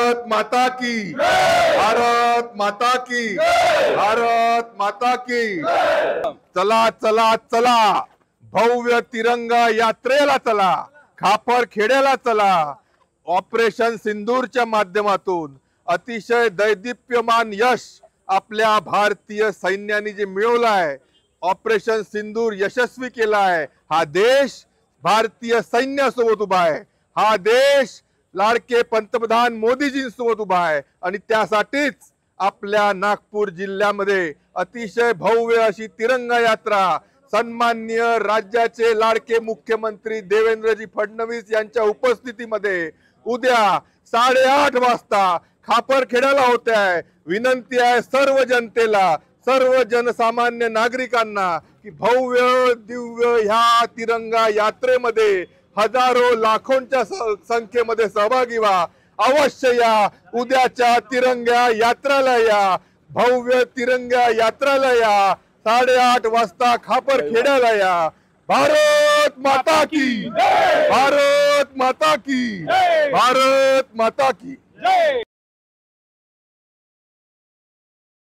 भारत माता की, भारत माता की, भारत माता की। चला चला चला, भव्य तिरंगा यात्रेला चला, खापर खेड्याला चला। ऑपरेशन सिंदूरच्या माध्यमातून अतिशय दैदिप्यमान यश आपल्या भारतीय सैन्याने जे मिळवलं आहे, ऑपरेशन सिंदूर यशस्वी केला आहे। हा देश भारतीय सैन्यासोबत उभा आहे, हा देश लाडके पंतप्रधान मोदीजींसोबत उभा आहे। आणि त्यासाठीच आपल्या नागपूर जिल्ह्यामध्ये अतिशय भव्य अशी तिरंगा यात्रा सन्माननीय राज्याचे लाडके मुख्यमंत्री देवेंद्रजी फडणवीस यांच्या उपस्थितीमध्ये उद्या 8:30 वाजता खापरखेड्याला होते आहे। विनंती आहे सर्व जनतेला, सर्व जनसामान्य नागरिकांना की भव्य दिव्य ह्या तिरंगा यात्रेमध्ये हजारो लाखोंच्या संख्येमध्ये सहभागी व्हा। अवश्य या, उद्याच्या तिरंगा यात्रेला या, भव्य तिरंगा यात्रेला या, 8:30 वाजता खापरखेड्याला या। भारत माता की, भारत माता की, भारत माता की।